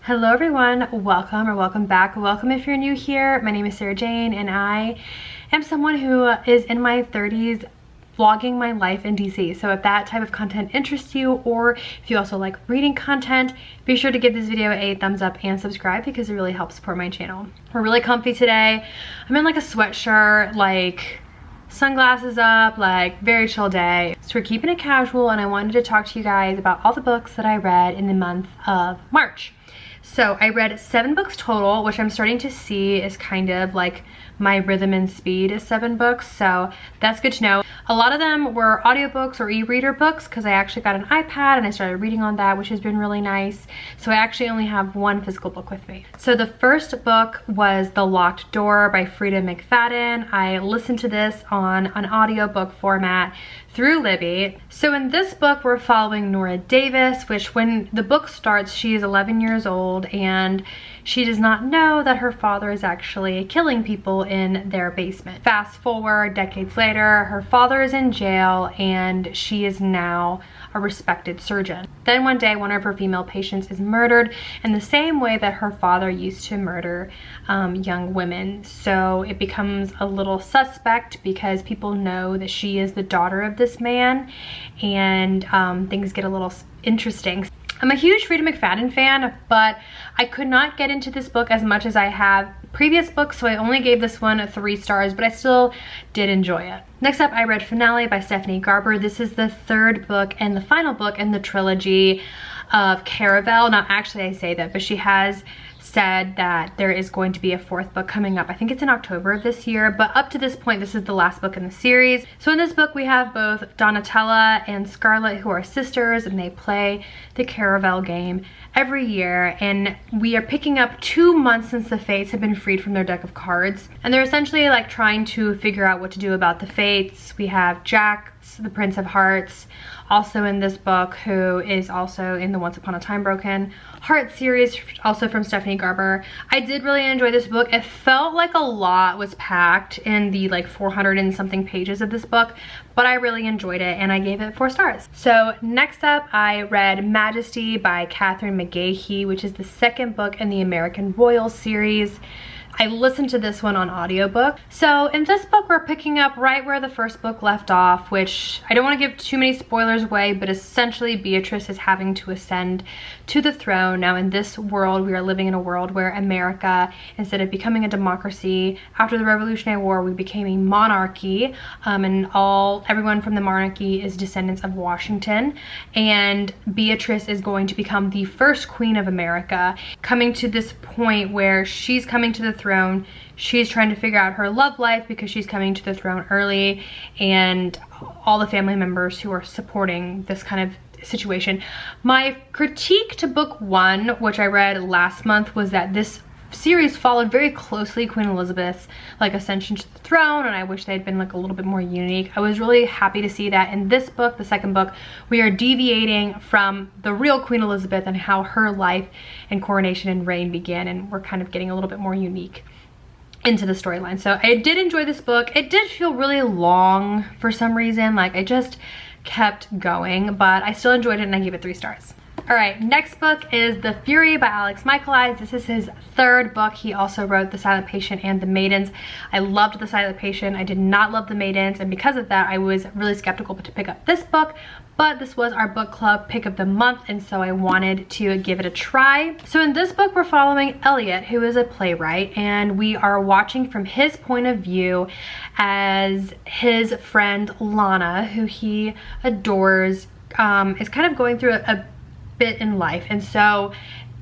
Hello everyone, welcome or welcome back. Welcome if you're new here. My name is Sarah Jane and I am someone who is in my 30s vlogging my life in DC. So if that type of content interests you, or if you also like reading content, be sure to give this video a thumbs up and subscribe because it really helps support my channel. We're really comfy today. I'm in like a sweatshirt, like sunglasses up, like very chill day. So we're keeping it casual and I wanted to talk to you guys about all the books that I read in the month of March. So I read 7 books total, which I'm starting to see is kind of like my rhythm and speed is 7 books. So that's good to know. A lot of them were audiobooks or e-reader books because I actually got an iPad and I started reading on that, which has been really nice. So I actually only have 1 physical book with me. So the first book was The Locked Door by Freida McFadden. I listened to this on an audiobook format through Libby. So in this book, we're following Nora Davis, which when the book starts, she is 11 years old and she does not know that her father is actually killing people in their basement. Fast forward decades later, her father is in jail and she is now a respected surgeon. Then one day, one of her female patients is murdered in the same way that her father used to murder young women. So it becomes a little suspect because people know that she is the daughter of this man, and things get a little interesting. I'm a huge Freida McFadden fan, but I could not get into this book as much as I have previous books, so I only gave this one 3 stars, but I still did enjoy it. Next up, I read Finale by Stephanie Garber. This is the 3rd book and the final book in the trilogy of Caravel. Now, actually, I say that, but she has said that there is going to be a 4th book coming up. I think it's in October of this year, but up to this point, this is the last book in the series. So in this book, we have both Donatella and Scarlett, who are sisters, and they play the Caravel game every year, and we are picking up 2 months since the Fates have been freed from their deck of cards, and they're essentially like trying to figure out what to do about the Fates. We have Jax, the Prince of Hearts, also in this book, who is also in the Once Upon a Time Broken Heart series, also from Stephanie Garber. I did really enjoy this book. It felt like a lot was packed in the like 400 and something pages of this book, but I really enjoyed it and I gave it 4 stars. So next up, I read Majesty by Catherine McGahey, which is the 2nd book in the American Royals series. I listened to this one on audiobook. So in this book, we're picking up right where the 1st book left off, which I don't want to give too many spoilers away, but essentially Beatrice is having to ascend to the throne. Now in this world, we are living in a world where America, instead of becoming a democracy, after the Revolutionary War, we became a monarchy, and everyone from the monarchy is descendants of Washington. And Beatrice is going to become the first queen of America, coming to this point where she's coming to the throne. She's trying to figure out her love life because she's coming to the throne early, and all the family members who are supporting this kind of situation. My critique to book 1, which I read last month, was that this series followed very closely Queen Elizabeth's like ascension to the throne, and I wish they had been like a little bit more unique. I was really happy to see that in this book, the 2nd book, we are deviating from the real Queen Elizabeth and how her life and coronation and reign began, and we're kind of getting a little bit more unique into the storyline. So I did enjoy this book. It did feel really long for some reason, like I just kept going, but I still enjoyed it and I gave it 3 stars. All right, next book is The Fury by Alex Michaelides. This is his 3rd book. He also wrote The Silent Patient and The Maidens. I loved The Silent Patient. I did not love The Maidens, and because of that, I was really skeptical to pick up this book, but this was our book club pick of the month, and so I wanted to give it a try. So in this book, we're following Elliot, who is a playwright, and we are watching from his point of view as his friend Lana, who he adores, is kind of going through a bit in life. And so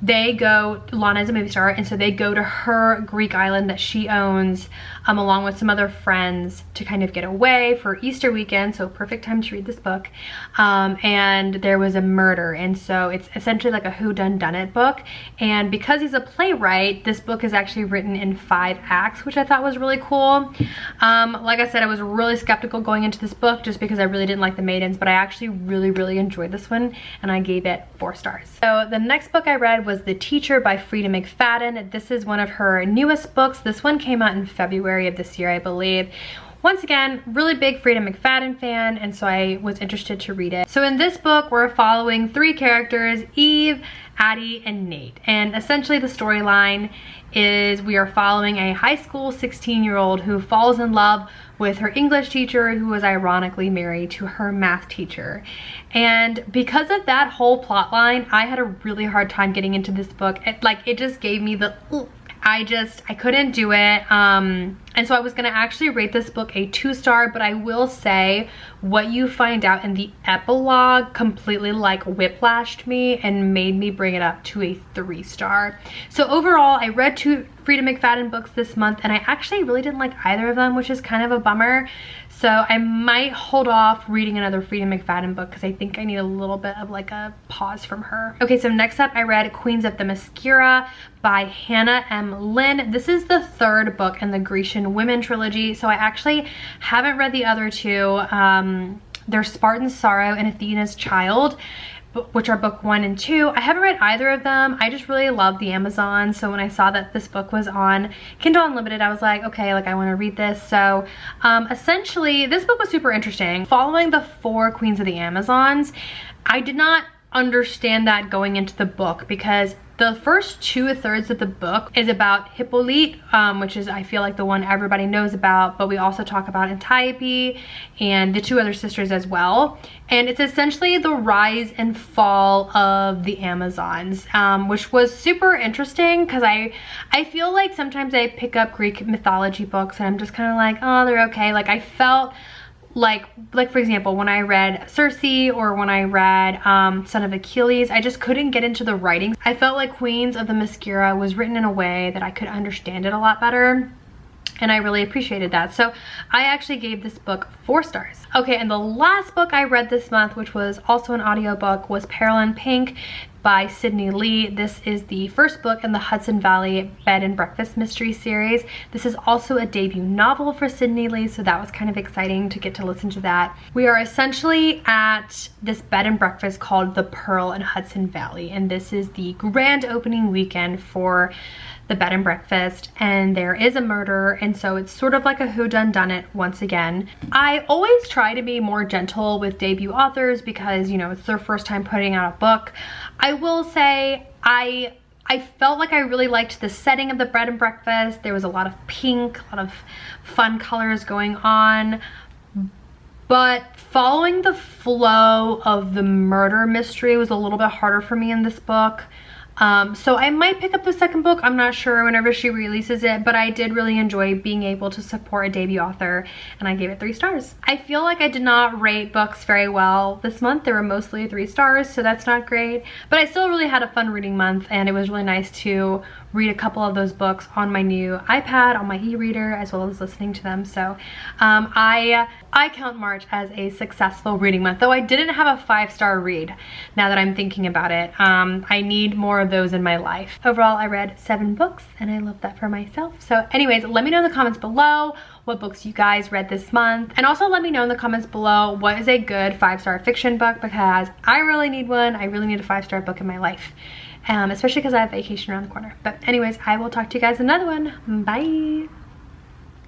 they go, Lana is a movie star, and so they go to her Greek island that she owns, along with some other friends, to kind of get away for Easter weekend, so perfect time to read this book. And there was a murder, and so it's essentially like a whodunit book. And because he's a playwright, this book is actually written in 5 acts, which I thought was really cool. Like I said, I was really skeptical going into this book just because I really didn't like The Maidens, but I actually really enjoyed this one, and I gave it 4 stars. So the next book I read was The Teacher by Freida McFadden. This is one of her newest books. This one came out in February of this year, I believe. once again, really big Frida McFadden fan, and so I was interested to read it. So in this book, we're following 3 characters, Eve, Addie, and Nate. And essentially the storyline is we are following a high school 16-year-old who falls in love with her English teacher, who was ironically married to her math teacher. And because of that whole plot line, I had a really hard time getting into this book. It just gave me the I couldn't do it. And so I was gonna actually rate this book a 2-star, but I will say what you find out in the epilogue completely like whiplashed me and made me bring it up to a 3-star. So overall, I read 2 Frida McFadden books this month, and I actually really didn't like either of them, which is kind of a bummer. So I might hold off reading another Frida McFadden book because I think I need a little bit of like a pause from her. Okay, so next up I read Queens of the Masira by Hannah M. Lynn. This is the 3rd book in the Grecian Women trilogy. So I actually haven't read the other 2. There's Spartan's Sorrow and Athena's Child, which are book 1 and 2. I haven't read either of them. I just really love the Amazon. So when I saw that this book was on Kindle Unlimited, I was like, okay, like I want to read this. So essentially this book was super interesting. Following the 4 Queens of the Amazons, I did not understand that going into the book because the first 2/3 of the book is about Hippolyte, which is I feel like the one everybody knows about, but we also talk about Antiope and the 2 other sisters as well. And it's essentially the rise and fall of the Amazons, which was super interesting because I feel like sometimes I pick up Greek mythology books and I'm just kind of like, oh, they're okay. Like I felt like for example, when I read Circe or when I read Son of Achilles, I just couldn't get into the writing. I felt like Queens of the Masira was written in a way that I could understand it a lot better, and I really appreciated that. So I actually gave this book 4 stars. Okay, and the last book I read this month, which was also an audiobook, was Peril and Pink by Sydney Lee. This is the 1st book in the Hudson Valley Bed and Breakfast mystery series. This is also a debut novel for Sydney Lee, so that was kind of exciting to get to listen to that. We are essentially at this bed and breakfast called the Pearl in Hudson Valley, and this is the grand opening weekend for the bed and breakfast, and there is a murder, and so it's sort of like a whodunit once again. I always try to be more gentle with debut authors because, you know, it's their first time putting out a book. I will say I felt like I really liked the setting of the bed and breakfast. There was a lot of pink, a lot of fun colors going on, but following the flow of the murder mystery was a little bit harder for me in this book. So I might pick up the 2nd book, I'm not sure, whenever she releases it, but I did really enjoy being able to support a debut author, and I gave it 3 stars. I feel like I did not rate books very well this month. They were mostly 3 stars, so that's not great, but I still really had a fun reading month, and it was really nice to read a couple of those books on my new iPad, on my e-reader, as well as listening to them. So I count March as a successful reading month, though I didn't have a 5-star read. Now that I'm thinking about it, I need more of those in my life. Overall, I read 7 books, and I love that for myself. So anyways, let me know in the comments below what books you guys read this month, and also let me know in the comments below what is a good 5-star fiction book, because I really need one. I really need a 5-star book in my life. Especially because I have vacation around the corner. But anyways, I will talk to you guys in another one. Bye.